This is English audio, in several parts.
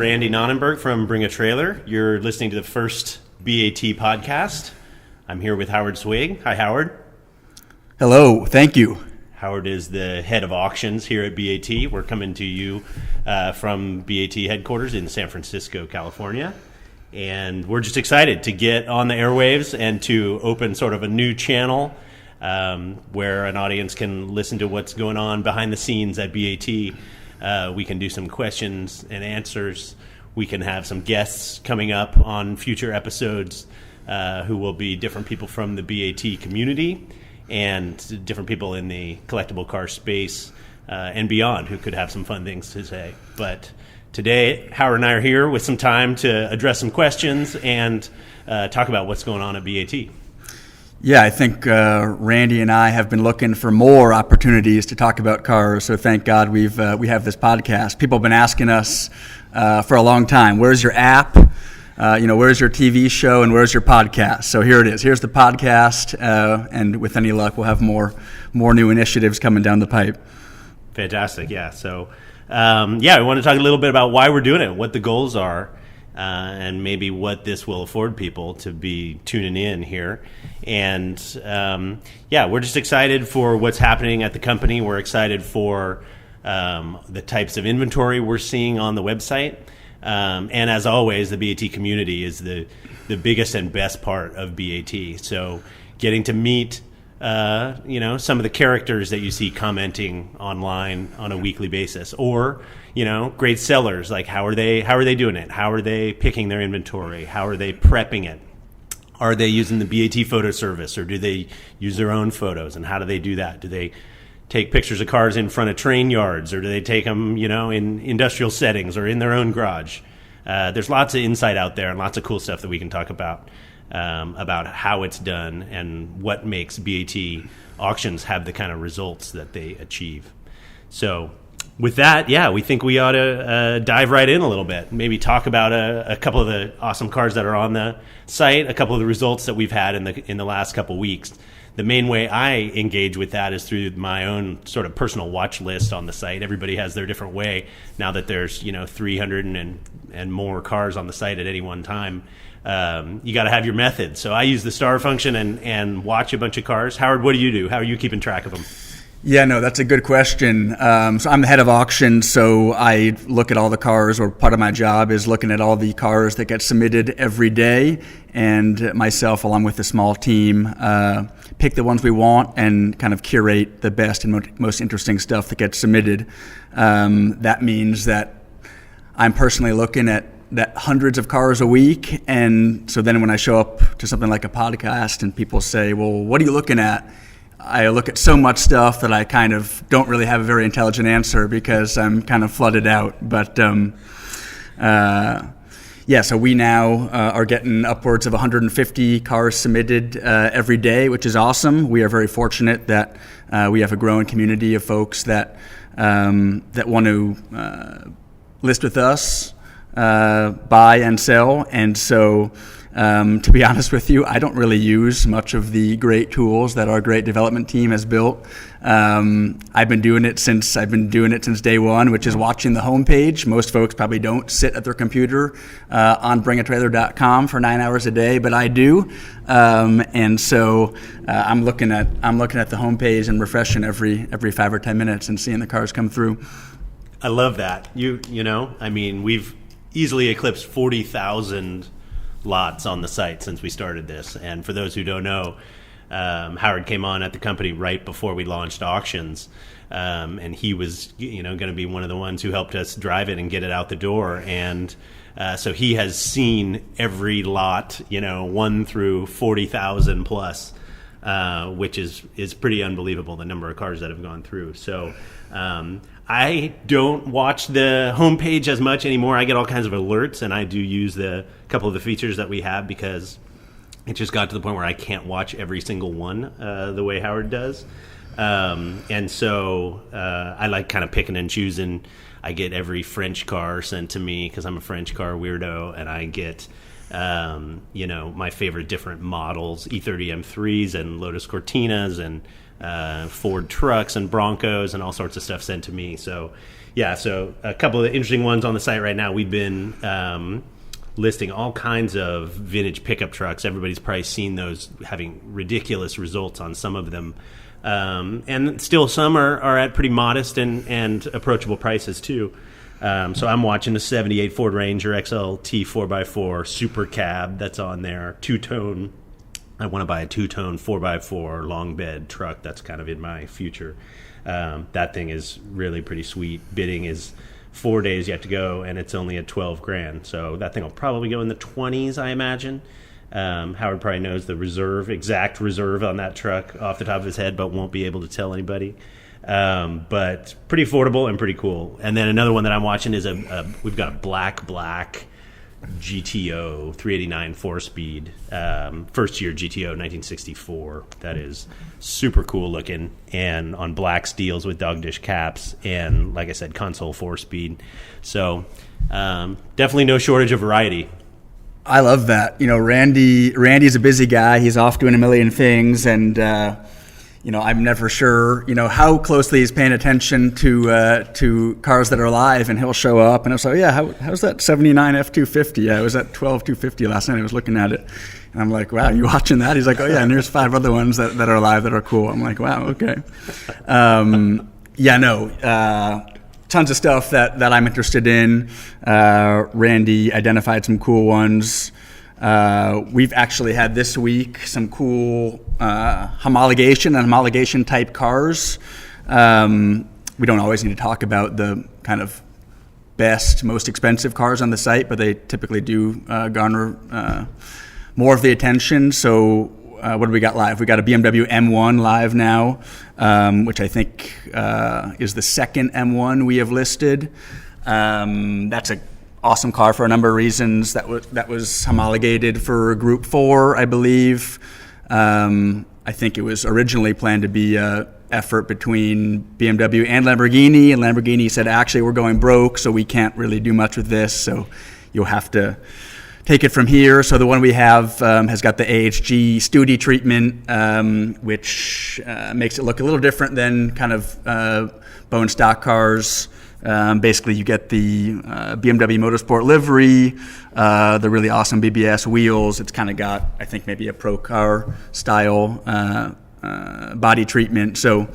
Randy Nonnenberg from Bring a Trailer. You're listening to the first BAT podcast. I'm here with Howard Swig. Hi, Howard. Hello. Thank you. Howard is the head of auctions here at BAT. We're coming to you from BAT headquarters in San Francisco, California. And we're just excited to get on the airwaves and to open sort of a new channel where an audience can listen to what's going on behind the scenes at BAT. We can do some questions and answers. We can have some guests coming up on future episodes who will be different people from the BAT community and different people in the collectible car space and beyond who could have some fun things to say. But today, Howard and I are here with some time to address some questions and talk about what's going on at BAT. Yeah, I think Randy and I have been looking for more opportunities to talk about cars. So thank God we have this podcast. People have been asking us for a long time, where's your app? Where's your TV show and where's your podcast? So here it is. Here's the podcast, and with any luck, we'll have more new initiatives coming down the pipe. Fantastic, yeah. So, we want to talk a little bit about why we're doing it, what the goals are, and maybe what this will afford people to be tuning in here. And, we're just excited for what's happening at the company. We're excited for the types of inventory we're seeing on the website. And as always, the BAT community is the biggest and best part of BAT. So getting to meet, some of the characters that you see commenting online on a weekly basis, or, great sellers, like how are they doing it? How are they picking their inventory? How are they prepping it? Are they using the BAT photo service, or do they use their own photos? And how do they do that? Do they take pictures of cars in front of train yards, or do they take them, in industrial settings or in their own garage? There's lots of insight out there and lots of cool stuff that we can talk about how it's done and what makes BAT auctions have the kind of results that they achieve. So with that, we think we ought to dive right in a little bit, maybe talk about a couple of the awesome cars that are on the site, a couple of the results that we've had in the last couple weeks. The main way I engage with that is through my own sort of personal watch list on the site. Everybody has their different way. Now that there's 300 and more cars on the site at any one time, you got to have your method. So I use the star function and watch a bunch of cars. Howard, what do you do? How are you keeping track of them? Yeah, no, that's a good question. So I'm the head of auction, so I look at all the cars, or part of my job is looking at all the cars that get submitted every day, and myself, along with a small team, pick the ones we want and kind of curate the best and most interesting stuff that gets submitted. That means that I'm personally looking at hundreds of cars a week, and so then when I show up to something like a podcast and people say, well, what are you looking at? I look at so much stuff that I kind of don't really have a very intelligent answer because I'm kind of flooded out. But so we now are getting upwards of 150 cars submitted every day, which is awesome. We are very fortunate that we have a growing community of folks that want to list with us, buy and sell, and so. To be honest with you, I don't really use much of the great tools that our great development team has built. I've been doing it since day one, which is watching the homepage. Most folks probably don't sit at their computer on bringatrailer.com for 9 hours a day, but I do. And so I'm looking at the homepage and refreshing every 5 or 10 minutes and seeing the cars come through. I love that. We've easily eclipsed 40,000 lots on the site since we started this. And for those who don't know, Howard came on at the company right before we launched auctions, and he was going to be one of the ones who helped us drive it and get it out the door. And so he has seen every lot, 1 through 40,000 plus, which is pretty unbelievable, the number of cars that have gone through. So I don't watch the homepage as much anymore. I get all kinds of alerts, and I do use a couple of the features that we have because it just got to the point where I can't watch every single one the way Howard does. And so I like kind of picking and choosing. I get every French car sent to me because I'm a French car weirdo, and I get My favorite different models, E30 M3s and Lotus Cortinas and Ford trucks and Broncos and all sorts of stuff sent to me. So a couple of interesting ones on the site right now. We've been listing all kinds of vintage pickup trucks. Everybody's probably seen those having ridiculous results on some of them. And still some are at pretty modest and approachable prices too. So I'm watching the 78 Ford Ranger XLT 4x4 Super Cab that's on there. Two-tone. I want to buy a two-tone 4x4 long bed truck. That's kind of in my future. That thing is really pretty sweet. Bidding is 4 days yet to go, and it's only at $12,000. So that thing will probably go in the 20s, I imagine. Howard probably knows the exact reserve on that truck off the top of his head, but won't be able to tell anybody. But pretty affordable and pretty cool. And then another one that I'm watching is we've got a black GTO 389 4-speed, first year GTO 1964. That is super cool looking, and on black steels with dog dish caps, and like I said, console 4-speed. So definitely no shortage of variety. I love that. Randy's a busy guy. He's off doing a million things, and I'm never sure, how closely he's paying attention to cars that are live, and he'll show up and he'll say, how's that 79 F250? Yeah, I was at 12250 last night. I was looking at it, and I'm like, wow, you watching that? He's like, oh yeah, and there's 5 other ones that are live that are cool. I'm like, wow, okay. Tons of stuff that I'm interested in. Randy identified some cool ones. We've actually had this week some cool homologation type cars. We don't always need to talk about the kind of best, most expensive cars on the site, but they typically do garner more of the attention. So what do we got live? We got a BMW M1 live now, which I think is the second M1 we have listed. That's a awesome car for a number of reasons. That was homologated for Group 4, I believe. I think it was originally planned to be an effort between BMW and Lamborghini Lamborghini said, actually, we're going broke, so we can't really do much with this, so you'll have to take it from here. So the one we have has got the AHG Studi treatment, which makes it look a little different than kind of bone stock cars. Basically, you get the BMW Motorsport livery, the really awesome BBS wheels. It's kind of got, I think, maybe a pro car style body treatment. So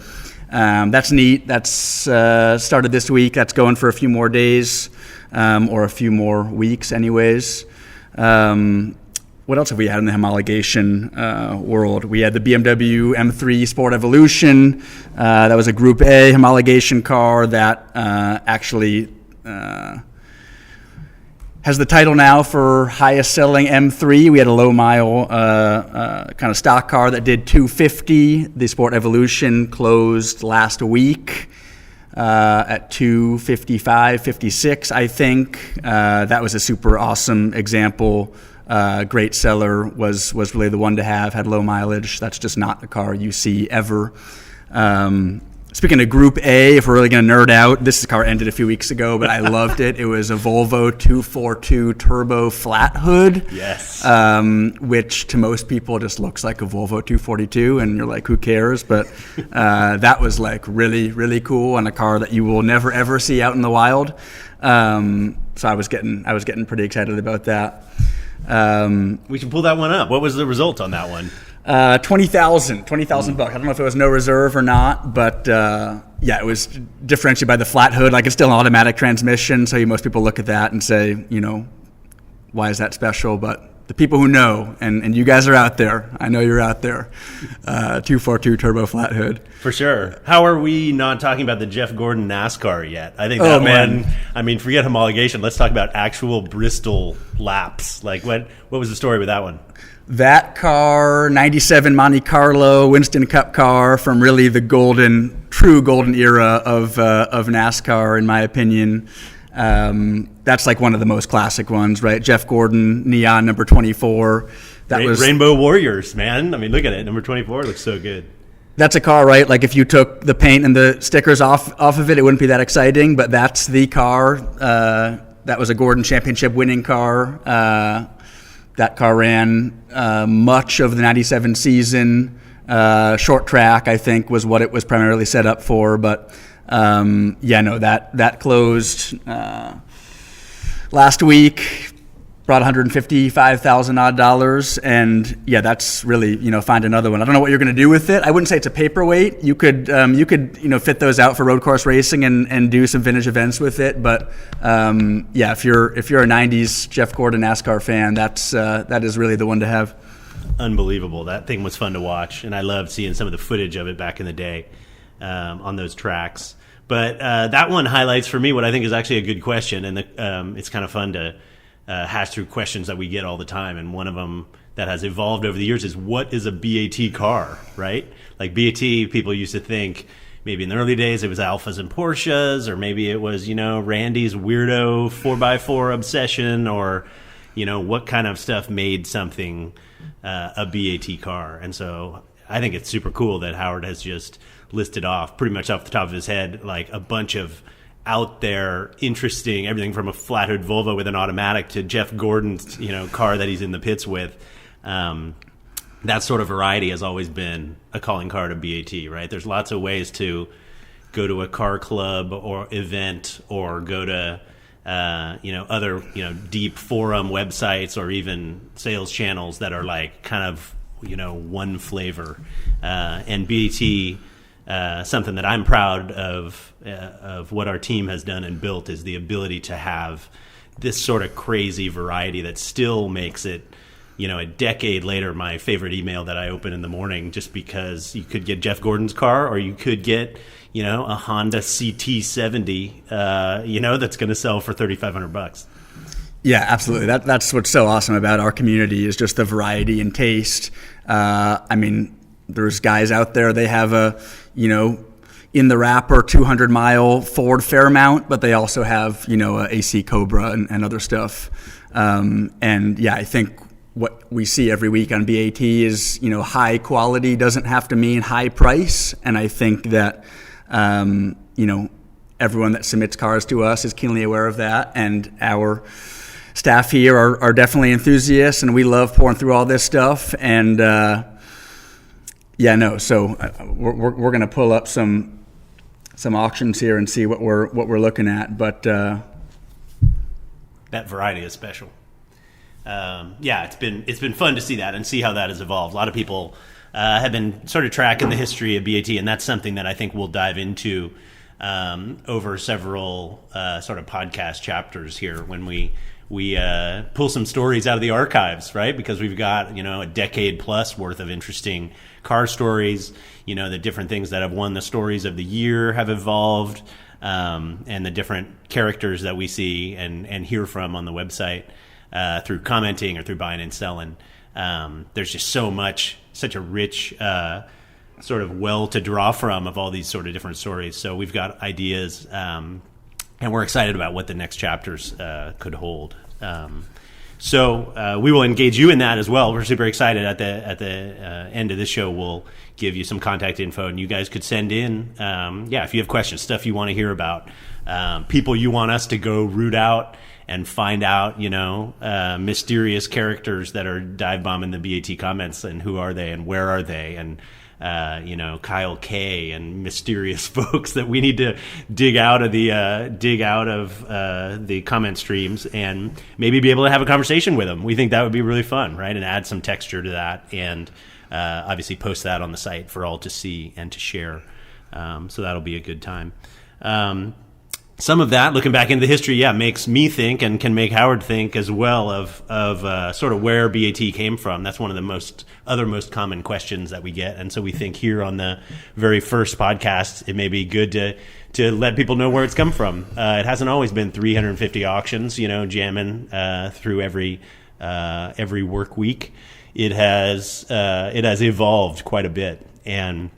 that's neat. That's started this week. That's going for a few more days or a few more weeks anyways. What else have we had in the homologation world? We had the BMW M3 Sport Evolution. That was a Group A homologation car that actually has the title now for highest selling M3. We had a low mile kind of stock car that did 250. The Sport Evolution closed last week at 255, 56, I think. That was a super awesome example. Great seller, was really the one to have, had low mileage. That's just not a car you see ever. Speaking of Group A, if we're really going to nerd out, this car ended a few weeks ago, but I loved it. It was a Volvo 242 turbo flat hood. Yes. Which to most people just looks like a Volvo 242, and you're like, who cares? But that was like really, really cool, and a car that you will never ever see out in the wild. So I was getting pretty excited about that. We should pull that one up. What was the result on that one? $20,000 bucks. I don't know if it was no reserve or not, but it was differentiated by the flat hood. Like, it's still an automatic transmission, so most people look at that and say, why is that special? But the people who know, and you guys are out there, I know you're out there, 242 turbo flat hood. For sure. How are we not talking about the Jeff Gordon NASCAR yet? I think that one, I mean, forget homologation. Let's talk about actual Bristol laps. Like, what was the story with that one? That car, 97 Monte Carlo Winston Cup car from really the true golden era of NASCAR, in my opinion. That's like one of the most classic ones, right? Jeff Gordon, neon number 24. That was Rainbow Warriors, man. I mean, look at it. Number 24 looks so good. That's a car, right? Like, if you took the paint and the stickers off of it, it wouldn't be that exciting, but that's the car. That was a Gordon championship winning car. That car ran much of the 97 season. Short track, I think, was what it was primarily set up for. But that closed last week. Brought $155,000 odd, and that's really find another one. I don't know what you're going to do with it. I wouldn't say it's a paperweight. You could fit those out for road course racing and do some vintage events with it. But if you're a '90s Jeff Gordon NASCAR fan, that is really the one to have. Unbelievable. That thing was fun to watch, and I loved seeing some of the footage of it back in the day on those tracks. But that one highlights for me what I think is actually a good question, and it's kind of fun to hash through questions that we get all the time. And one of them that has evolved over the years is, what is a BAT car, right? Like BAT, people used to think maybe in the early days it was Alphas and Porsches, or maybe it was, Randy's weirdo 4x4 obsession, or, what kind of stuff made something a BAT car. And so I think it's super cool that Howard has just listed off pretty much off the top of his head, like a bunch of out there, interesting, everything from a flat hood Volvo with an automatic to Jeff Gordon's, car that he's in the pits with. That sort of variety has always been a calling card of BAT, right? There's lots of ways to go to a car club or event, or go to, other, deep forum websites, or even sales channels that are like kind of, one flavor. And BAT, something that I'm proud of what our team has done and built, is the ability to have this sort of crazy variety that still makes it, a decade later, my favorite email that I open in the morning, just because you could get Jeff Gordon's car, or you could get, a Honda CT70, that's going to sell for $3,500. Yeah, absolutely. That's what's so awesome about our community, is just the variety and taste. There's guys out there, they have a, in the wrapper 200-mile Ford Fairmount, but they also have, a AC Cobra and other stuff. I think what we see every week on BAT is, high quality doesn't have to mean high price. And I think that, everyone that submits cars to us is keenly aware of that. And our staff here are definitely enthusiasts, and we love pouring through all this stuff. And, so we're going to pull up some auctions here and see what we're looking at. But that variety is special. It's been fun to see that and see how that has evolved. A lot of people have been sort of tracking the history of BAT, and that's something that I think we'll dive into over several sort of podcast chapters here when we pull some stories out of the archives, right? Because we've got, a decade plus worth of interesting car stories. The different things that have won the stories of the year have evolved, and the different characters that we see and hear from on the website through commenting or through buying and selling. There's just such a rich sort of well to draw from of all these sort of different stories. So we've got ideas, and we're excited about what the next chapters could hold. So we will engage you in that as well. We're super excited. At the end of this show, we'll give you some contact info, and you guys could send in, if you have questions, stuff you want to hear about, people you want us to go root out and find out, mysterious characters that are dive bombing the BAT comments, and who are they and where are they, and Kyle K and mysterious folks that we need to dig out of the comment streams, and maybe be able to have a conversation with them. We think that would be really fun, right? And add some texture to that, and obviously post that on the site for all to see and to share. So that'll be a good time. Some of that, looking back into the history, makes me think, and can make Howard think as well, of sort of where BAT came from. That's one of the most common questions that we get. And so we think here on the very first podcast, it may be good to let people know where it's come from. It hasn't always been 350 auctions, jamming through every work week. It has evolved quite a bit. And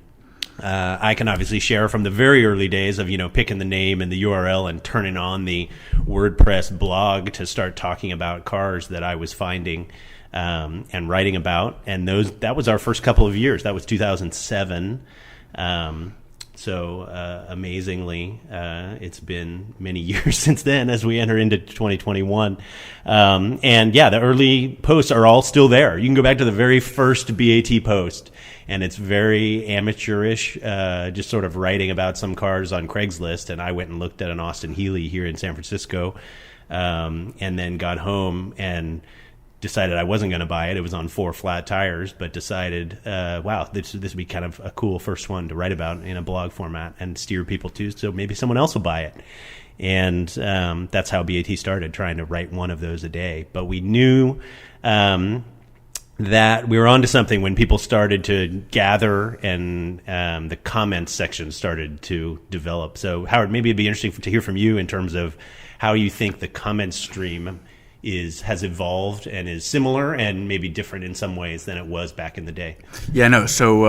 I can obviously share from the very early days of, picking the name and the URL and turning on the WordPress blog to start talking about cars that I was finding and writing about. And that was our first couple of years. That was 2007. So amazingly, it's been many years since then as we enter into 2021. And yeah, the early posts are all still there. You can go back to the very first BAT post, and it's very amateurish, just sort of writing about some cars on Craigslist. And I went and looked at an Austin Healey here in San Francisco, and then got home and decided I wasn't going to buy it. It was on 4 flat tires, but decided, wow, this would be kind of a cool first one to write about in a blog format and steer people to, so maybe someone else will buy it. And that's how BAT started, trying to write one of those a day. But we knew that we were onto something when people started to gather and the comments section started to develop. So Howard, maybe it'd be interesting to hear from you in terms of how you think the comment stream has evolved and is similar and maybe different in some ways than it was back in the day. Yeah, no. So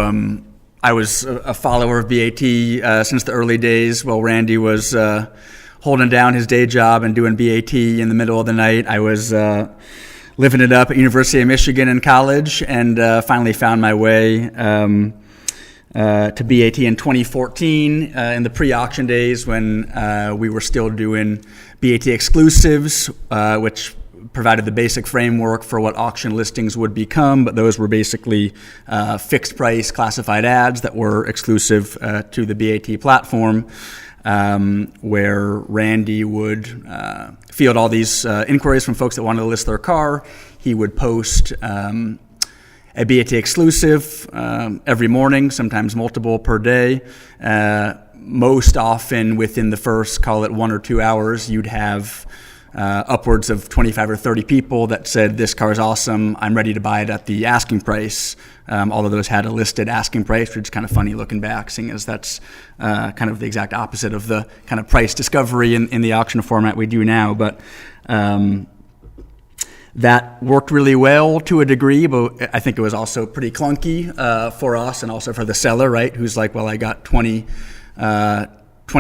I was a follower of BAT since the early days. While Randy was holding down his day job and doing BAT in the middle of the night, I was living it up at University of Michigan in college, and finally found my way to BAT in 2014 in the pre-auction days when we were still doing BAT exclusives, which provided the basic framework for what auction listings would become, but those were basically fixed price classified ads that were exclusive to the BAT platform, where Randy would field all these inquiries from folks that wanted to list their car. He would post a BAT exclusive every morning, sometimes multiple per day. Most often within the first, call it 1 or 2 hours, you'd have upwards of 25 or 30 people that said, this car is awesome, I'm ready to buy it at the asking price. All of those had a listed asking price, which is kind of funny looking back, seeing as that's kind of the exact opposite of the kind of price discovery in the auction format we do now. But that worked really well to a degree, but I think it was also pretty clunky for us and also for the seller, right? Who's like, well, I got 20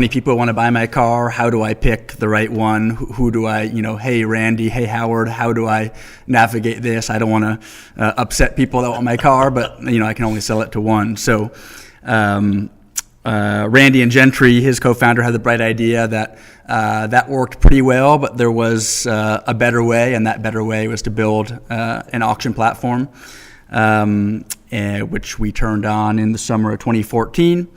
people want to buy my car. How do I pick the right one? Who do I, hey, Randy, hey, Howard, how do I navigate this? I don't want to upset people that want my car, but, I can only sell it to one. So Randy and Gentry, his co-founder, had the bright idea that that worked pretty well, but there was a better way, and that better way was to build an auction platform, which we turned on in the summer of 2014.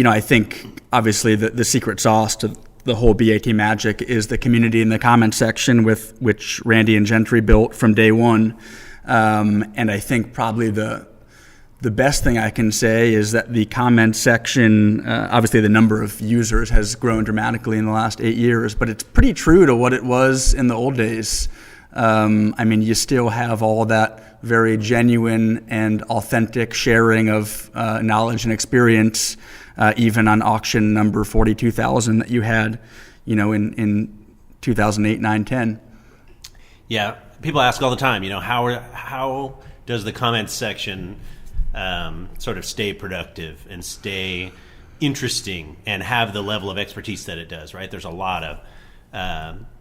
I think obviously the secret sauce to the whole BAT magic is the community in the comments section, with which Randy and Gentry built from day one. And I think probably the best thing I can say is that the comments section, obviously the number of users has grown dramatically in the last 8 years, but it's pretty true to what it was in the old days. You still have all that very genuine and authentic sharing of knowledge and experience, even on auction number 42,000 that you had, in 2008, 9, 10. Yeah, people ask all the time, how does the comments section sort of stay productive and stay interesting and have the level of expertise that it does, right? There's a lot of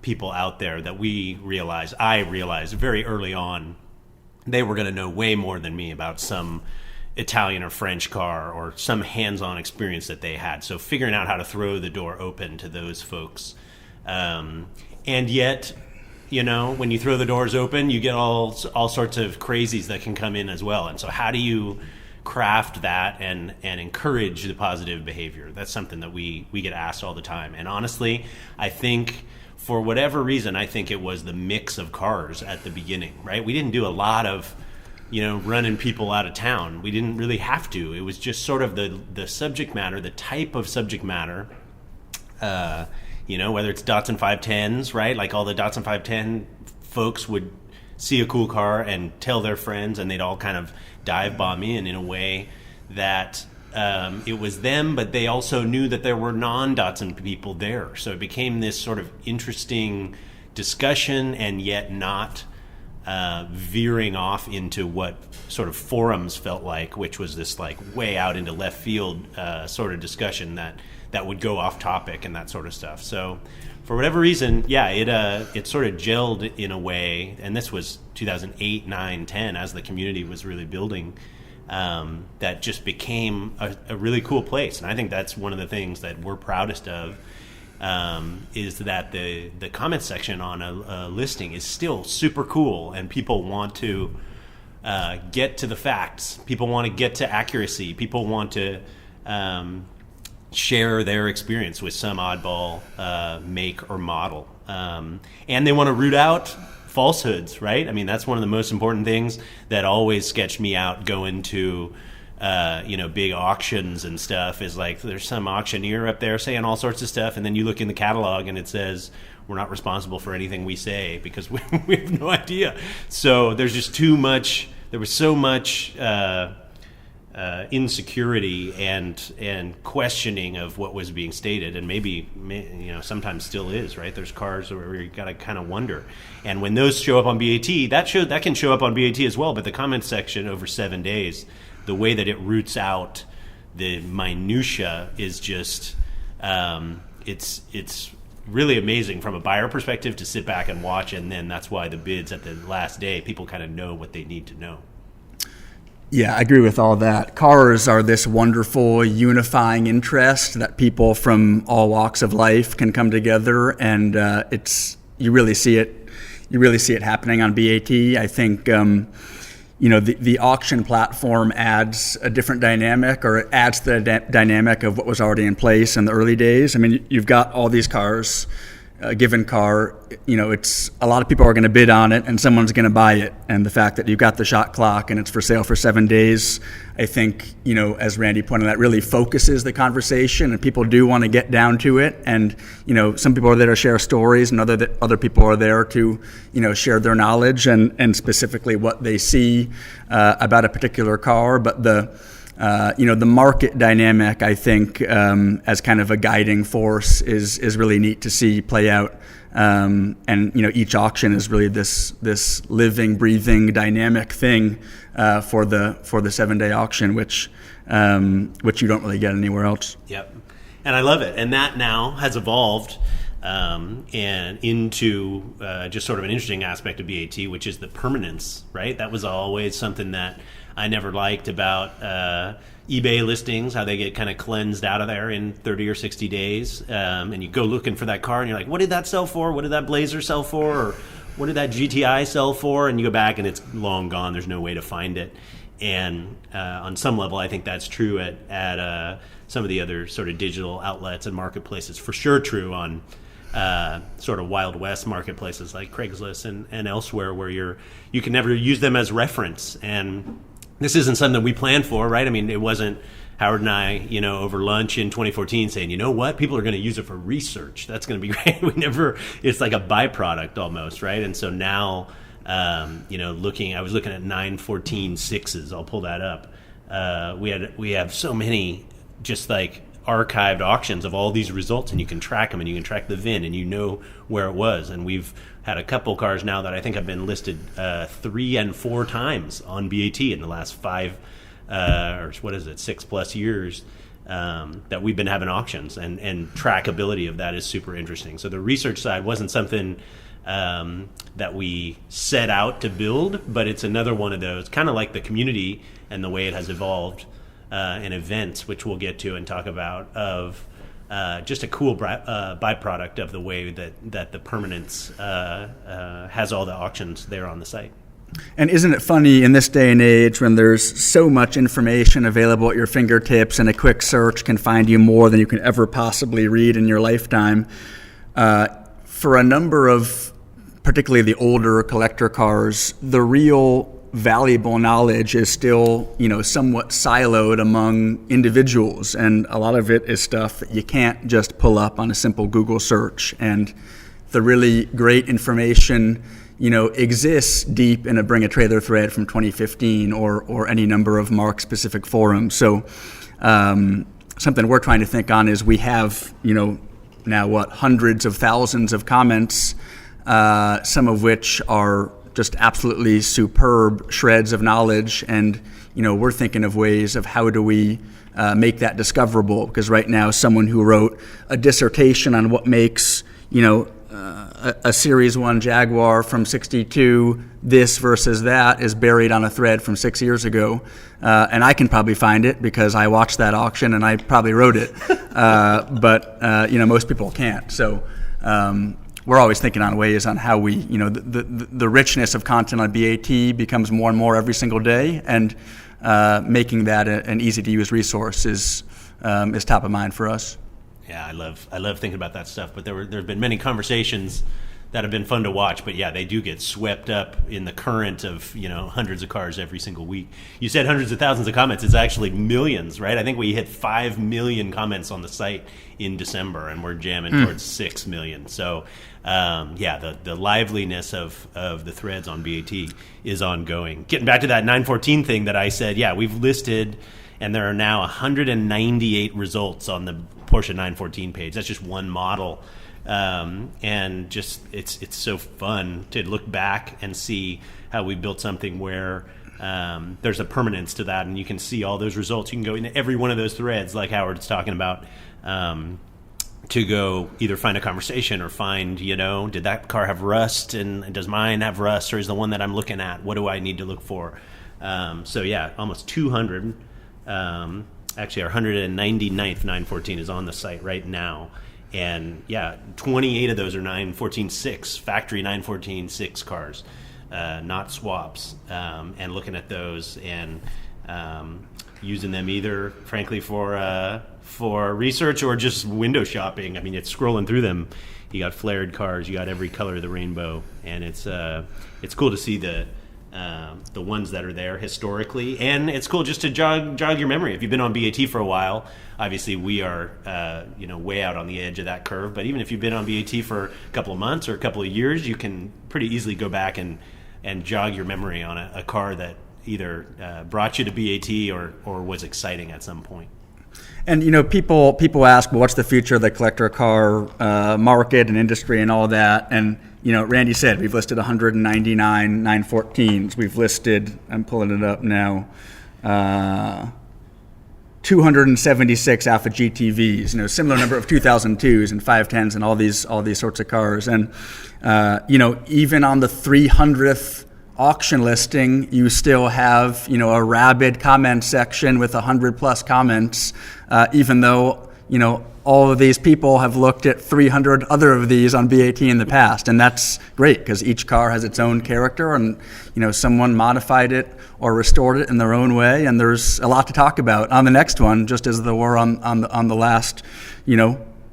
people out there that I realized very early on, they were going to know way more than me about some Italian or French car or some hands-on experience that they had. So figuring out how to throw the door open to those folks. And yet, when you throw the doors open, you get all sorts of crazies that can come in as well. And so how do you craft that and encourage the positive behavior? That's something that we get asked all the time. And honestly, I think for whatever reason, I think it was the mix of cars at the beginning, right? We didn't do a lot of, running people out of town. We didn't really have to. It was just sort of the subject matter, the type of subject matter, whether it's Datsun 510s, right? Like all the Datsun 510 folks would see a cool car and tell their friends, and they'd all kind of dive bomb in a way that it was them, but they also knew that there were non-Datsun people there. So it became this sort of interesting discussion, and yet not veering off into what sort of forums felt like, which was this like way out into left field sort of discussion that would go off topic and that sort of stuff. So for whatever reason, it sort of gelled in a way, and this was 2008, 9, 10 as the community was really building. that just became a really cool place. And I think that's one of the things that we're proudest of, is that the comment section on a listing is still super cool, and people want to get to the facts. People want to get to accuracy. People want to share their experience with some oddball make or model. And they want to root out falsehoods, right? I mean, that's one of the most important things that always sketched me out going to big auctions and stuff, is like there's some auctioneer up there saying all sorts of stuff, and then you look in the catalog and it says, we're not responsible for anything we say because we have no idea. So there's just there was so much insecurity and questioning of what was being stated, and maybe sometimes still is, right? There's cars where you got to kind of wonder, and when those show up on BAT, that can show up on BAT as well. But the comments section over 7 days, the way that it roots out the minutia is just it's really amazing from a buyer perspective to sit back and watch, and then that's why the bids at the last day, people kind of know what they need to know. Yeah, I agree with all that. Cars are this wonderful unifying interest that people from all walks of life can come together, and you really see it happening on BAT. I think the auction platform adds a different dynamic, or it adds the dynamic of what was already in place in the early days. I mean, you've got all these cars. A given car, it's a lot of people are going to bid on it and someone's going to buy it. And the fact that you've got the shot clock and it's for sale for 7 days, I think, as Randy pointed out, really focuses the conversation, and people do want to get down to it. And, some people are there to share stories, and other people are there to, share their knowledge and specifically what they see about a particular car. But the market dynamic, I think, as kind of a guiding force is really neat to see play out. And each auction is really this living, breathing, dynamic thing for the 7-day auction, which you don't really get anywhere else. Yep, and I love it. And that now has evolved and into just sort of an interesting aspect of BAT, which is the permanence. Right, that was always something that I never liked about eBay listings, how they get kind of cleansed out of there in 30 or 60 days. And you go looking for that car and you're like, what did that sell for? What did that Blazer sell for? Or what did that GTI sell for? And you go back and it's long gone. There's no way to find it. And on some level, I think that's true at some of the other sort of digital outlets and marketplaces. For sure true on sort of Wild West marketplaces like Craigslist and elsewhere, where you can never use them as reference. And this isn't something that we planned for, right? I mean, it wasn't Howard and I, over lunch in 2014 saying, you know what, people are going to use it for research. That's going to be great. It's like a byproduct almost, right? And so now, I was looking at 914.6s. I'll pull that up. We have so many just like archived auctions of all these results, and you can track them, and you can track the VIN, and you know where it was. And we've had a couple cars now that I think have been listed 3 and 4 times on BAT in the last 5 or 6+ years that we've been having auctions, and trackability of that is super interesting. So the research side wasn't something that we set out to build, but it's another one of those, kind of like the community and the way it has evolved in events, which we'll get to and talk about, of just a cool byproduct of the way that the permanence has all the auctions there on the site. And isn't it funny in this day and age when there's so much information available at your fingertips, and a quick search can find you more than you can ever possibly read in your lifetime? For a number of, particularly the older collector cars, the real valuable knowledge is still, somewhat siloed among individuals, and a lot of it is stuff that you can't just pull up on a simple Google search. And the really great information, exists deep in a Bring a Trailer thread from 2015 or any number of Mark-specific forums. So something we're trying to think on is we have, now hundreds of thousands of comments, some of which are just absolutely superb shreds of knowledge, and we're thinking of ways of how do we make that discoverable, because right now someone who wrote a dissertation on what makes a Series 1 Jaguar from '62, this versus that is buried on a thread from 6 years ago. And I can probably find it because I watched that auction and I probably wrote it. But most people can't. So we're always thinking on ways on how we, the richness of content on BAT becomes more and more every single day. And making that an easy-to-use resource is top of mind for us. Yeah, I love thinking about that stuff. But there have been many conversations that have been fun to watch. But yeah, they do get swept up in the current of hundreds of cars every single week. You said hundreds of thousands of comments. It's actually millions, right? I think we hit 5 million comments on the site in December, and we're jamming towards 6 million. So the liveliness of the threads on BAT is ongoing. Getting back to that 914 thing that I said, yeah, we've listed, and there are now 198 results on the Porsche 914 page. That's just one model. And just it's so fun to look back and see how we built something where there's a permanence to that, and you can see all those results. You can go into every one of those threads, like Howard's talking about, to go either find a conversation or find, did that car have rust, and does mine have rust, or is the one that I'm looking at, what do I need to look for? Almost 200. Actually, our 199th 914 is on the site right now. And 28 of those are 914.6, factory 914.6 cars, not swaps. And looking at those and using them either, frankly, for research or just window shopping. I mean, it's scrolling through them. You got flared cars, you got every color of the rainbow, and it's cool to see the ones that are there historically, and it's cool just to jog your memory. If you've been on BAT for a while, obviously we are way out on the edge of that curve, but even if you've been on BAT for a couple of months or a couple of years, you can pretty easily go back and jog your memory on a car that either brought you to BAT or was exciting at some point. And people ask, well, what's the future of the collector car market and industry and all that? And Randy said we've listed 199 914s. We've listed, I'm pulling it up now, 276 Alpha GTVs. Similar number of 2002s and 510s and all these sorts of cars. And even on the 300th auction listing, you still have a rabid comment section with 100+ comments, even though all of these people have looked at 300 other of these on BAT in the past, and that's great because each car has its own character, and someone modified it or restored it in their own way, and there's a lot to talk about on the next one, just as there were on the last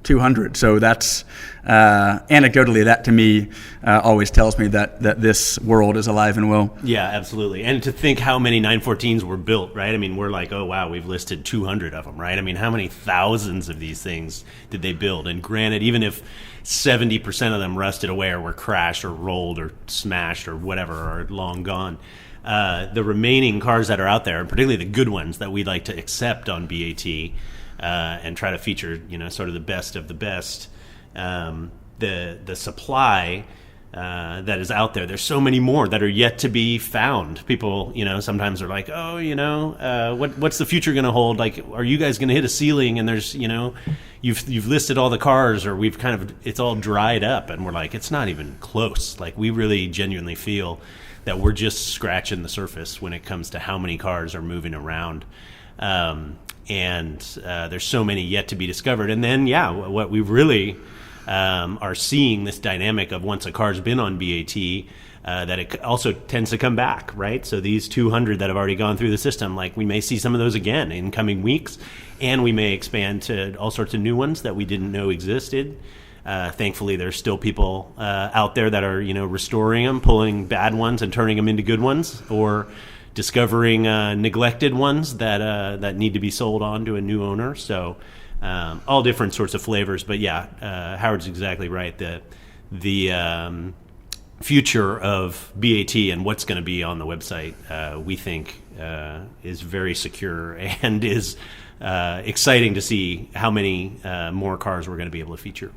200. So that's anecdotally, that to me always tells me that this world is alive and well. Yeah, absolutely. And to think how many 914s were built, right? I mean, we're like, oh wow, we've listed 200 of them, right? I mean, how many thousands of these things did they build? And granted, even if 70% of them rusted away or were crashed or rolled or smashed or whatever, or long gone, the remaining cars that are out there, and particularly the good ones that we like to accept on BAT, and try to feature, sort of the best of the best. The supply that is out there, there's so many more that are yet to be found. People, sometimes are like, oh, what's the future going to hold? Like, are you guys going to hit a ceiling? And there's, you've listed all the cars, or it's all dried up, and we're like, it's not even close. Like, we really genuinely feel that we're just scratching the surface when it comes to how many cars are moving around. And there's so many yet to be discovered. And then, what we really are seeing, this dynamic of once a car's been on BAT, that it also tends to come back, right? So these 200 that have already gone through the system, like, we may see some of those again in coming weeks, and we may expand to all sorts of new ones that we didn't know existed. Thankfully, there's still people out there that are, restoring them, pulling bad ones and turning them into good ones, or discovering neglected ones that need to be sold on to a new owner. So all different sorts of flavors. But Howard's exactly right. The future of BAT and what's going to be on the website, we think, is very secure and is exciting to see how many more cars we're going to be able to feature.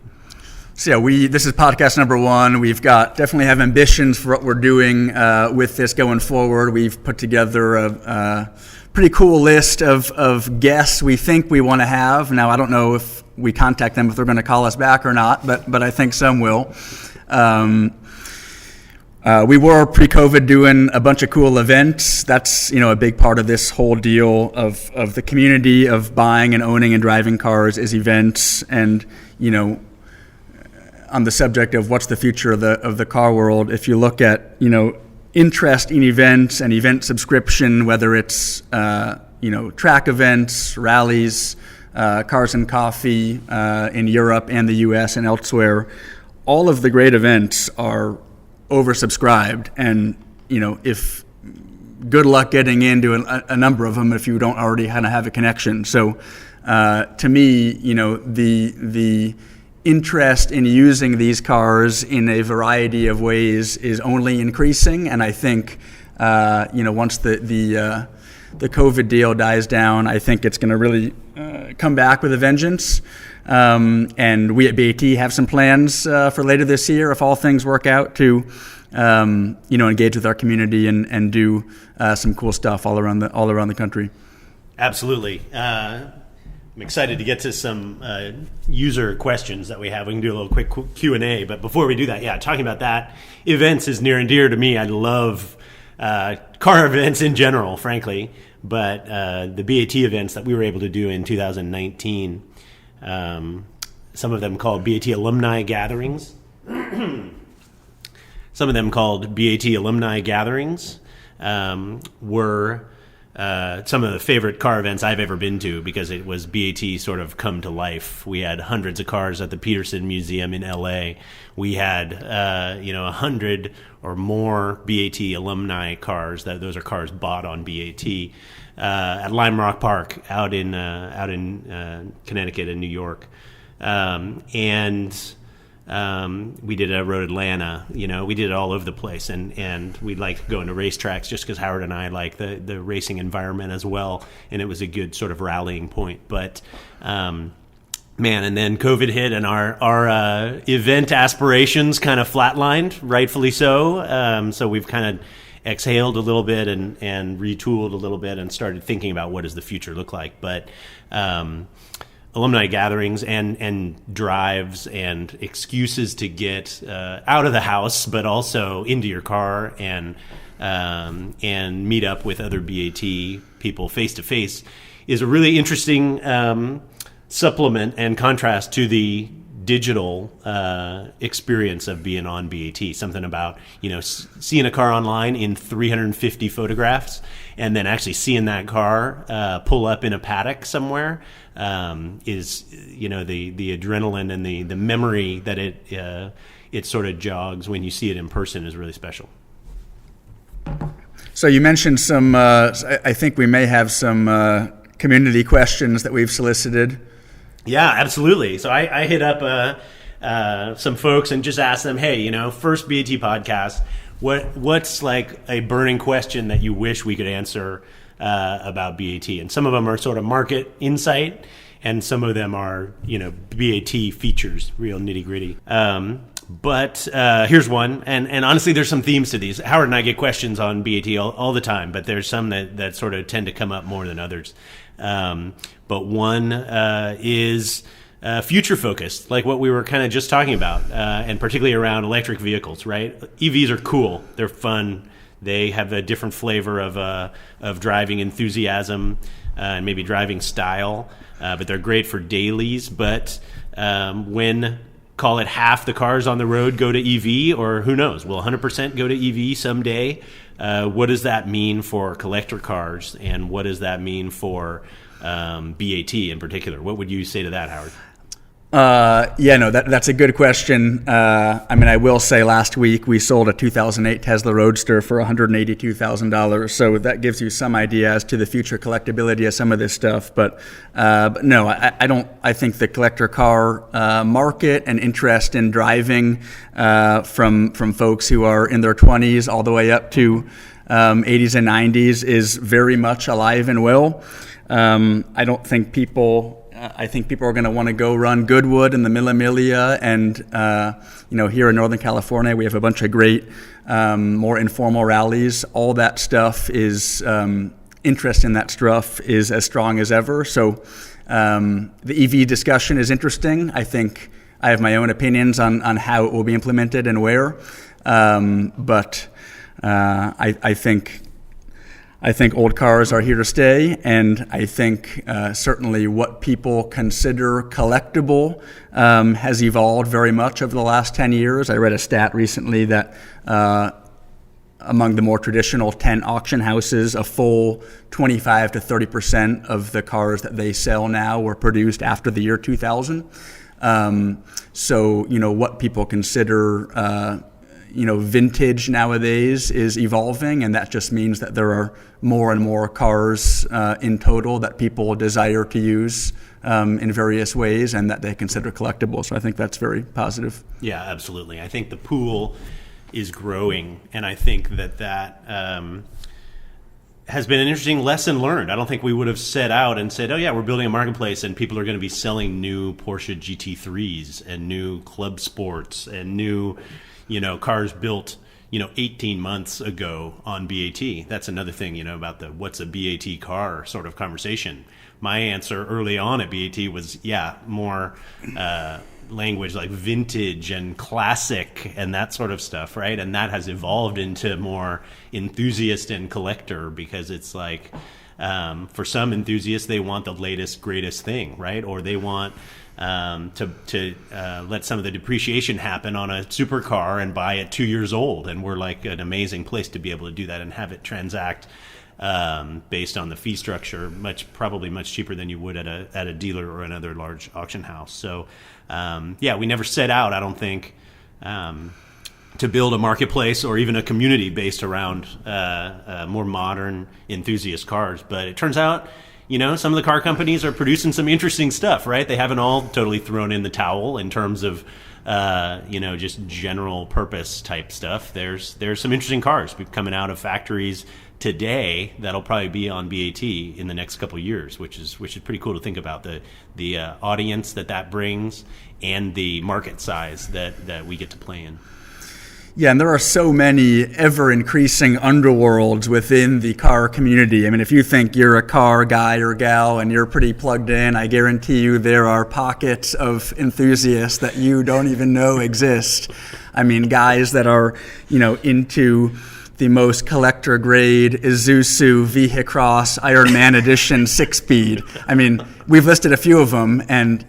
So yeah, this is podcast number 1. We've definitely have ambitions for what we're doing with this going forward. We've put together a pretty cool list of guests we think we want to have. Now, I don't know if we contact them if they're going to call us back or not, but I think some will. We were pre-COVID doing a bunch of cool events. That's a big part of this whole deal of the community of buying and owning and driving cars is events. And on the subject of what's the future of the car world, if you look at interest in events and event subscription, whether it's track events, rallies, cars and coffee in Europe and the U.S. and elsewhere, all of the great events are oversubscribed, and if good luck getting into a number of them if you don't already kind of have a connection. So to me, the interest in using these cars in a variety of ways is only increasing, and I think once the COVID deal dies down, I think it's going to really come back with a vengeance. And we at BAT have some plans for later this year, if all things work out, to engage with our community and do some cool stuff all around the country. Absolutely. I'm excited to get to some user questions that we have. We can do a little quick Q&A, but before we do that, talking about that, events is near and dear to me. I love car events in general, frankly, but the BAT events that we were able to do in 2019, some of them called BAT alumni gatherings. Some of them called BAT alumni gatherings were some of the favorite car events I've ever been to, because it was BAT sort of come to life. We had hundreds of cars at the Peterson Museum in LA. We had 100 or more BAT alumni cars. Those are cars bought on BAT at Lime Rock Park out in Connecticut and New York, we did a Road Atlanta. We did it all over the place, and we liked going to racetracks just because Howard and I like the racing environment as well, and it was a good sort of rallying point. But and then COVID hit, and our event aspirations kind of flatlined, rightfully so. So we've kind of exhaled a little bit and retooled a little bit and started thinking about what does the future look like. But alumni gatherings and drives and excuses to get out of the house, but also into your car and meet up with other BAT people face to face is a really interesting supplement and contrast to the digital experience of being on BAT. Something about seeing a car online in 350 photographs and then actually seeing that car pull up in a paddock somewhere is the adrenaline and the memory that it sort of jogs when you see it in person is really special. So you mentioned some. I think we may have some community questions that we've solicited. Yeah, absolutely. So I hit up some folks and just asked them, hey, first BAT podcast, what's like a burning question that you wish we could answer about BAT? And some of them are sort of market insight, and some of them are, BAT features, real nitty gritty. But here's one, and honestly, there's some themes to these. Howard and I get questions on BAT all the time, but there's some that sort of tend to come up more than others. But one is future focused, like what we were kind of just talking about, and particularly around electric vehicles, right? EVs are cool. They're fun. They have a different flavor of driving enthusiasm and maybe driving style, but they're great for dailies. But when, call it, half the cars on the road go to EV, or who knows, will 100% go to EV someday? What does that mean for collector cars, and what does that mean for BAT in particular? What would you say to that, Howard? That's a good question. I will say last week we sold a 2008 Tesla Roadster for $182,000. So that gives you some idea as to the future collectability of some of this stuff. But no, I don't. I think the collector car market and interest in driving from folks who are in their 20s all the way up to 80s and 90s is very much alive and well. I don't think people I think people are going to want to go run Goodwood and the Mille Miglia, and here in Northern California we have a bunch of great more informal rallies. All that stuff is interest in that stuff is as strong as ever. So the EV discussion is interesting. I think I have my own opinions on how it will be implemented and where, but I think old cars are here to stay, and I think certainly what people consider collectible has evolved very much over the last 10 years. I read a stat recently that among the more traditional tent auction houses, a full 25 to 30% of the cars that they sell now were produced after the year 2000. So, what people consider vintage nowadays is evolving, and that just means that there are more and more cars in total that people desire to use in various ways and that they consider collectible. So I think that's very positive. Yeah, absolutely. I think the pool is growing, and I think that has been an interesting lesson learned. I don't think we would have set out and said, oh yeah, we're building a marketplace and people are going to be selling new Porsche GT3s and new Club Sports and new cars built, 18 months ago on BAT. That's another thing, about the what's a BAT car sort of conversation. My answer early on at BAT was, more language like vintage and classic and that sort of stuff, right? And that has evolved into more enthusiast and collector, because it's like, for some enthusiasts, they want the latest, greatest thing, right? Or they want to let some of the depreciation happen on a supercar and buy it 2 years old. And we're like an amazing place to be able to do that and have it transact based on the fee structure, probably much cheaper than you would at a dealer or another large auction house. So, we never set out, I don't think, to build a marketplace or even a community based around more modern enthusiast cars. But it turns out, some of the car companies are producing some interesting stuff, right? They haven't all totally thrown in the towel in terms of, just general purpose type stuff. There's some interesting cars coming out of factories today that'll probably be on BAT in the next couple of years, which is pretty cool to think about the audience that brings and the market size that we get to play in. Yeah, and there are so many ever-increasing underworlds within the car community. I mean, if you think you're a car guy or gal and you're pretty plugged in, I guarantee you there are pockets of enthusiasts that you don't even know exist. I mean, guys that are, into the most collector-grade Isuzu Vehicross Ironman Edition 6-speed. I mean, we've listed a few of them, and,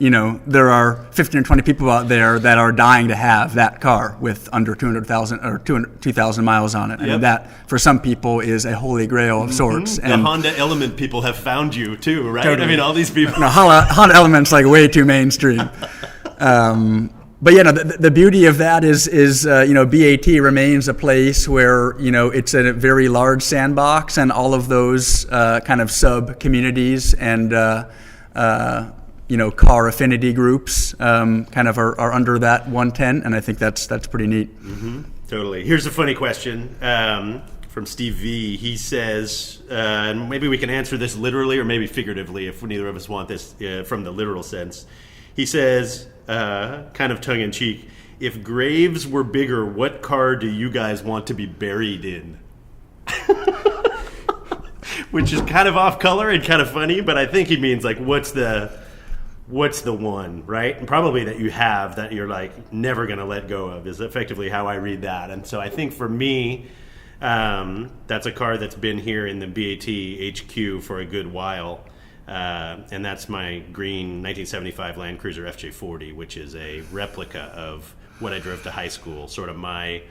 there are 15 or 20 people out there that are dying to have that car with under 200,000 or 2,000 miles on it. I mean, that, for some people, is a holy grail of sorts. The Honda Element people have found you, too, right? Totally. I mean, all these people. No, Honda Element's like way too mainstream. But the beauty of that is BAT remains a place where it's a very large sandbox, and all of those kind of sub communities and car affinity groups kind of are under that one tent, and I think that's pretty neat. Mm-hmm. Totally. Here's a funny question from Steve V. He says, and maybe we can answer this literally or maybe figuratively if neither of us want this from the literal sense. He says, kind of tongue-in-cheek, if graves were bigger, what car do you guys want to be buried in? Which is kind of off-color and kind of funny, but I think he means, like, what's the one, right? And probably that you have that you're, like, never going to let go of is effectively how I read that. And so I think for me, that's a car that's been here in the BAT HQ for a good while. And that's my green 1975 Land Cruiser FJ40, which is a replica of what I drove to high school, sort of my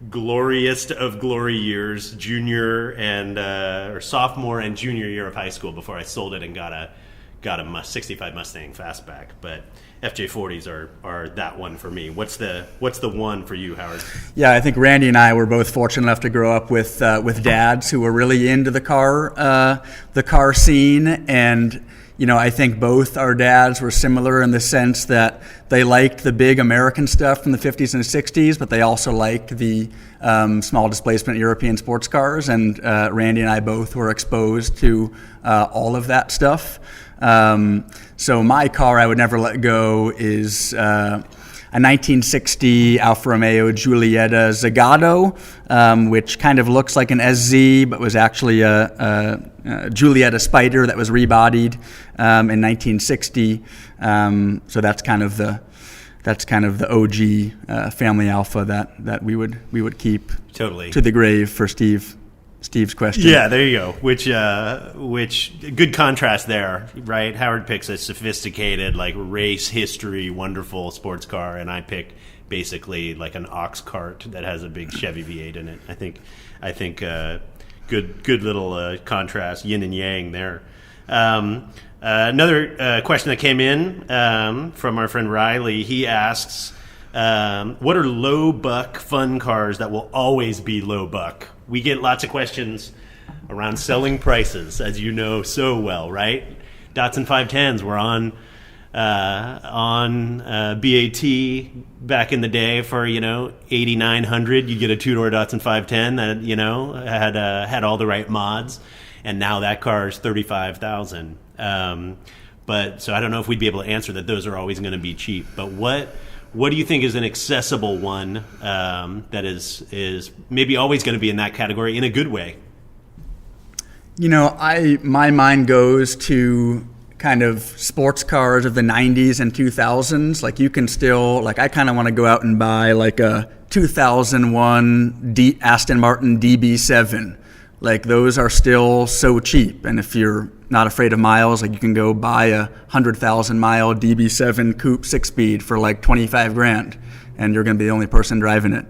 gloriest of glory years, junior and or sophomore and junior year of high school before I sold it and got a 65 Mustang Fastback. But FJ40s are that one for me. What's the one for you, Howard? Yeah, I think Randy and I were both fortunate enough to grow up with dads who were really into the car scene, and I think both our dads were similar in the sense that they liked the big American stuff from the 50s and 60s, but they also liked the small displacement European sports cars, and Randy and I both were exposed to all of that stuff. So my car I would never let go is a 1960 Alfa Romeo Giulietta Zagato, which kind of looks like an SZ, but was actually a Giulietta Spider that was rebodied in 1960. So that's kind of the OG family Alfa that we would keep totally to the grave for Steve's question. Yeah, there you go. Which good contrast there, right? Howard picks a sophisticated, like race history, wonderful sports car, and I pick basically like an ox cart that has a big Chevy V8 in it. I think good little contrast, yin and yang there. Another question that came in from our friend Riley. He asks, what are low buck fun cars that will always be low buck? We get lots of questions around selling prices, as you know so well, right? Datsun 510s were on BAT back in the day for $8,900. You get a two-door Datsun 510 that had all the right mods, and now that car is $35,000. But so I don't know if we'd be able to answer that those are always going to be cheap. But what do you think is an accessible one that is maybe always going to be in that category in a good way? My mind goes to kind of sports cars of the 90s and 2000s. Like you can still, I kind of want to go out and buy like a 2001 Aston Martin DB7. Like those are still so cheap. And if you're not afraid of miles, like you can go buy a 100,000 mile DB7 coupe 6-speed for like $25,000 and you're going to be the only person driving it.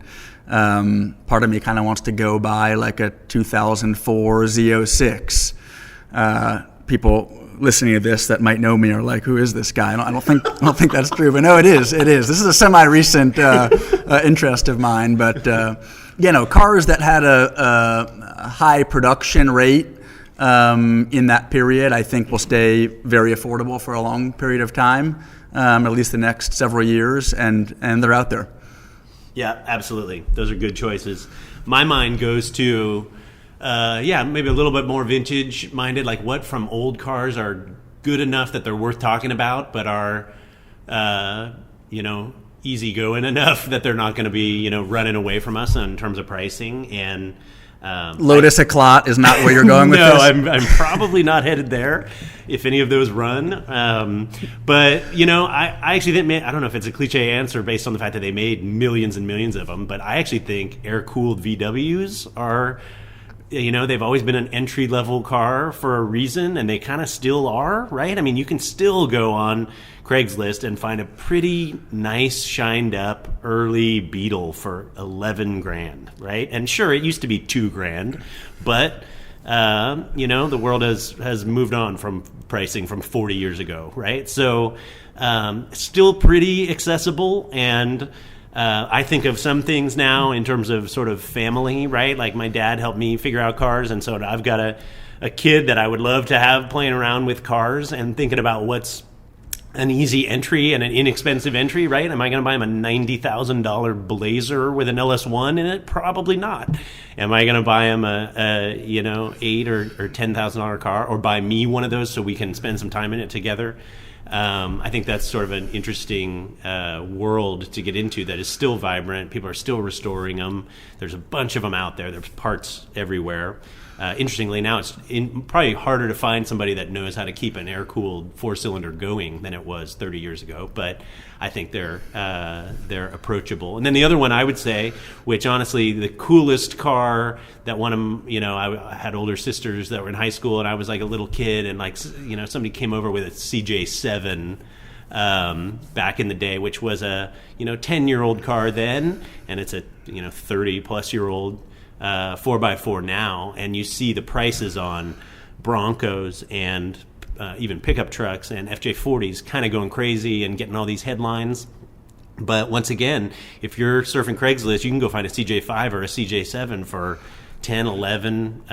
Part of me kind of wants to go buy like a 2004 Z06. People listening to this that might know me are like, who is this guy? I don't think that's true, but no, it is. This is a semi-recent interest of mine, but cars that had a high production rate in that period, I think will stay very affordable for a long period of time, at least the next several years, and they're out there. Yeah, absolutely. Those are good choices. My mind goes to, maybe a little bit more vintage-minded, like what from old cars are good enough that they're worth talking about, but are, easygoing enough that they're not going to be, running away from us in terms of pricing. And Lotus Eclat is not where you're going with no, this? No, I'm probably not headed there if any of those run. But, I actually think, I don't know if it's a cliche answer based on the fact that they made millions and millions of them, but I actually think air-cooled VWs are, they've always been an entry-level car for a reason, and they kind of still are, right? I mean, you can still go on Craigslist and find a pretty nice, shined-up early Beetle for $11,000, right? And sure, it used to be $2,000, but the world has moved on from pricing from 40 years ago, right? So, still pretty accessible, and I think of some things now in terms of sort of family, right? Like my dad helped me figure out cars, and so I've got a kid that I would love to have playing around with cars and thinking about what's an easy entry and an inexpensive entry, right? Am I going to buy him a $90,000 Blazer with an LS1 in it? Probably not. Am I going to buy him a $8,000 or $10,000 car, or buy me one of those so we can spend some time in it together? I think that's sort of an interesting world to get into that is still vibrant. People are still restoring them. There's a bunch of them out there. There's parts everywhere. Interestingly, now it's probably harder to find somebody that knows how to keep an air-cooled four-cylinder going than it was 30 years ago. But I think they're approachable. And then the other one I would say, which honestly, the coolest car that one of them, I had older sisters that were in high school, and I was like a little kid, and somebody came over with a CJ7 back in the day, which was a 10-year-old car then, and it's a 30-plus-year-old 4x4 now, and you see the prices on Broncos and even pickup trucks and FJ40s kind of going crazy and getting all these headlines. But once again, if you're surfing Craigslist, you can go find a CJ5 or a CJ7 for 10, 11,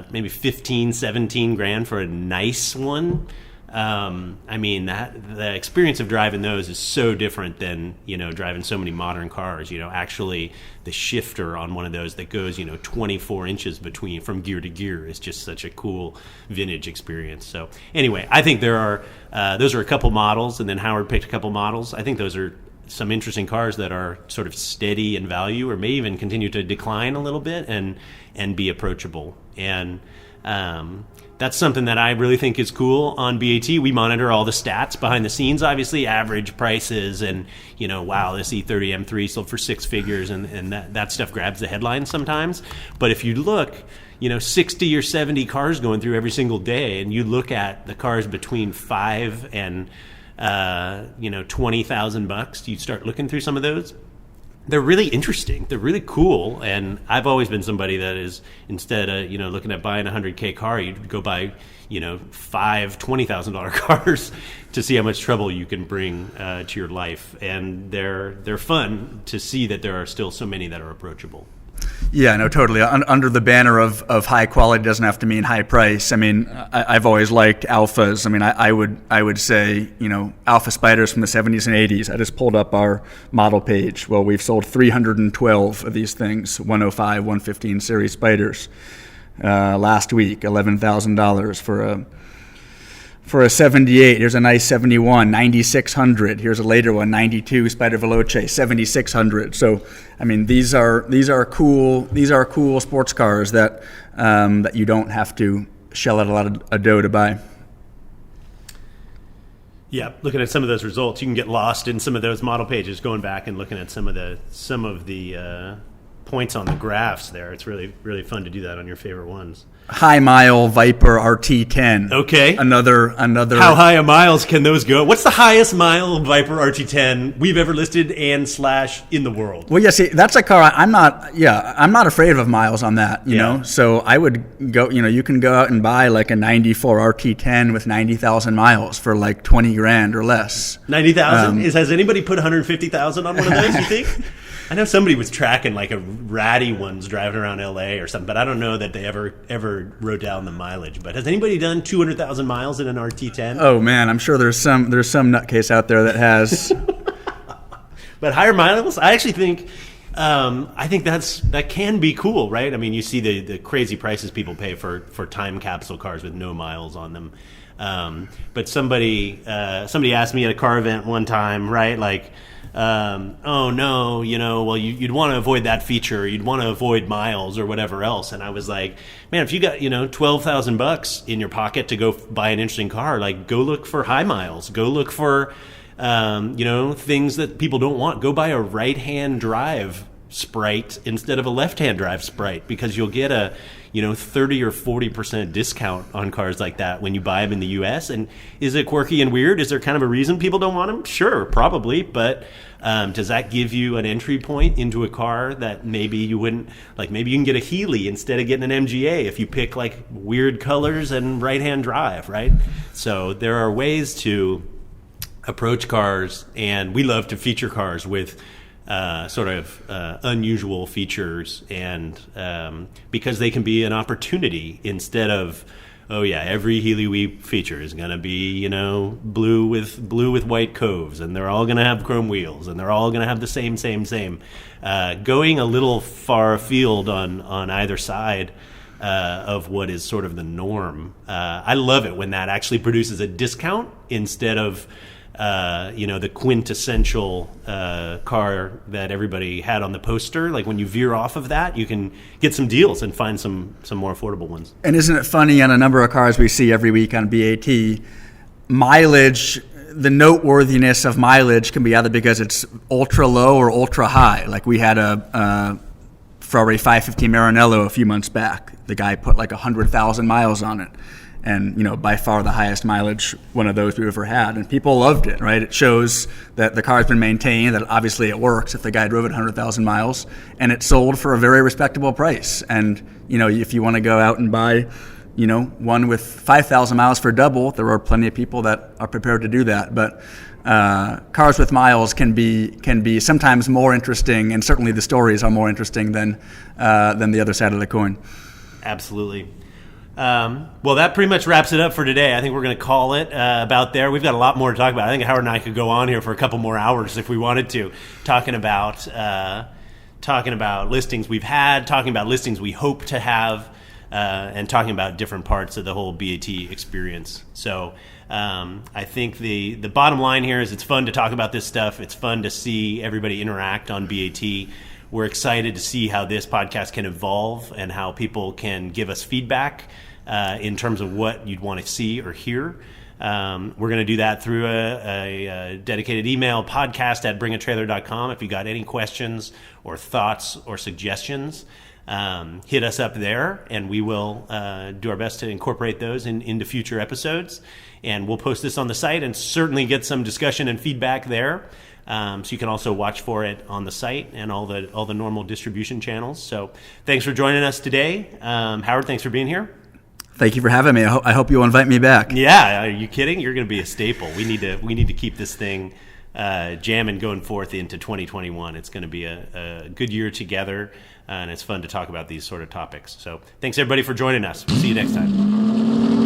maybe 15, 17 grand for a nice one. I mean, that the experience of driving those is so different than, driving so many modern cars. Actually the shifter on one of those that goes, 24 inches between from gear to gear is just such a cool vintage experience. So anyway, I think those are a couple models, and then Howard picked a couple models. I think those are some interesting cars that are sort of steady in value, or may even continue to decline a little bit and be approachable. And that's something that I really think is cool on BAT. We monitor all the stats behind the scenes, obviously, average prices, and, wow, this E30 M3 sold for six figures, and that stuff grabs the headlines sometimes. But if you look, 60 or 70 cars going through every single day, and you look at the cars between $5,000 and $20,000, you start looking through some of those. They're really interesting. They're really cool. And I've always been somebody that is, instead of, looking at buying a $100K car, you'd go buy, five $20,000 cars to see how much trouble you can bring to your life. And they're fun to see that there are still so many that are approachable. Yeah, no, totally. Under the banner of high quality doesn't have to mean high price. I mean, I've always liked Alphas. I mean, I would say, Alpha Spiders from the 70s and 80s. I just pulled up our model page. Well, we've sold 312 of these things, 105, 115 series Spiders. Last week, $11,000 for a 78. Here's a nice 71, 9600. Here's a later one, 92 Spider Veloce, 7600. So, I mean, these are cool sports cars that that you don't have to shell out a lot of dough to buy. Yeah, looking at some of those results, you can get lost in some of those model pages. Going back and looking at some of the points on the graphs there, it's really, really fun to do that on your favorite ones. High mile Viper RT10. Okay. Another. How high a miles can those go? What's the highest mile Viper RT10 we've ever listed and / in the world? Well, yeah, see, that's a car I'm not afraid of miles on that, you know. So I would go, you can go out and buy like a 94 RT10 with 90,000 miles for like 20 grand or less. 90,000? Has anybody put 150,000 on one of those, you think? I know somebody was tracking like a ratty ones driving around LA or something, but I don't know that they ever wrote down the mileage. But has anybody done 200,000 miles in an RT10? Oh man, I'm sure there's some nutcase out there that has. But higher miles, I actually think that can be cool, right? I mean, you see the crazy prices people pay for time capsule cars with no miles on them. But somebody asked me at a car event one time, right, like, oh no, well, you'd want to avoid that feature, you'd want to avoid miles or whatever else. And I was like, man, if you got, $12,000 in your pocket to go buy an interesting car, like, go look for high miles, go look for, things that people don't want. Go buy a right-hand drive Sprite instead of a left-hand drive Sprite, because you'll get a 30 or 40% discount on cars like that when you buy them in the US. And is it quirky and weird? Is there kind of a reason people don't want them? Sure, probably. But does that give you an entry point into a car that maybe you wouldn't, like, maybe you can get a Healy instead of getting an MGA if you pick like weird colors and right-hand drive, right? So there are ways to approach cars, and we love to feature cars with unusual features, and because they can be an opportunity instead of, oh yeah, every Healy we feature is going to be blue with white coves, and they're all going to have chrome wheels, and they're all going to have the same. Going a little far afield on either side of what is sort of the norm. I love it when that actually produces a discount instead of the quintessential car that everybody had on the poster. Like, when you veer off of that, you can get some deals and find some more affordable ones. And isn't it funny, on a number of cars we see every week on BAT, mileage, the noteworthiness of mileage can be either because it's ultra low or ultra high. Like, we had a Ferrari 550 Maranello a few months back. The guy put like 100,000 miles on it. And, by far the highest mileage one of those we've ever had. And people loved it, right? It shows that the car's been maintained, that obviously it works if the guy drove it 100,000 miles. And it sold for a very respectable price. And, if you want to go out and buy, one with 5,000 miles for double, there are plenty of people that are prepared to do that. But cars with miles can be sometimes more interesting, and certainly the stories are more interesting than the other side of the coin. Absolutely. Well, that pretty much wraps it up for today. I think we're going to call it about there. We've got a lot more to talk about. I think Howard and I could go on here for a couple more hours if we wanted to, talking about listings we've had, talking about listings we hope to have, and talking about different parts of the whole BAT experience. So I think the bottom line here is it's fun to talk about this stuff. It's fun to see everybody interact on BAT. We're excited to see how this podcast can evolve and how people can give us feedback in terms of what you'd want to see or hear. We're going to do that through a dedicated email, podcast@bringatrailer.com. If you got any questions or thoughts or suggestions, hit us up there, and we will do our best to incorporate those into future episodes. And we'll post this on the site and certainly get some discussion and feedback there. So you can also watch for it on the site and all the normal distribution channels. So thanks for joining us today. Howard, thanks for being here. Thank you for having me. I hope you'll invite me back. Yeah, are you kidding? You're going to be a staple. We need to keep this thing jamming going forth into 2021. It's going to be a good year together, and it's fun to talk about these sort of topics. So thanks everybody for joining us. We'll see you next time.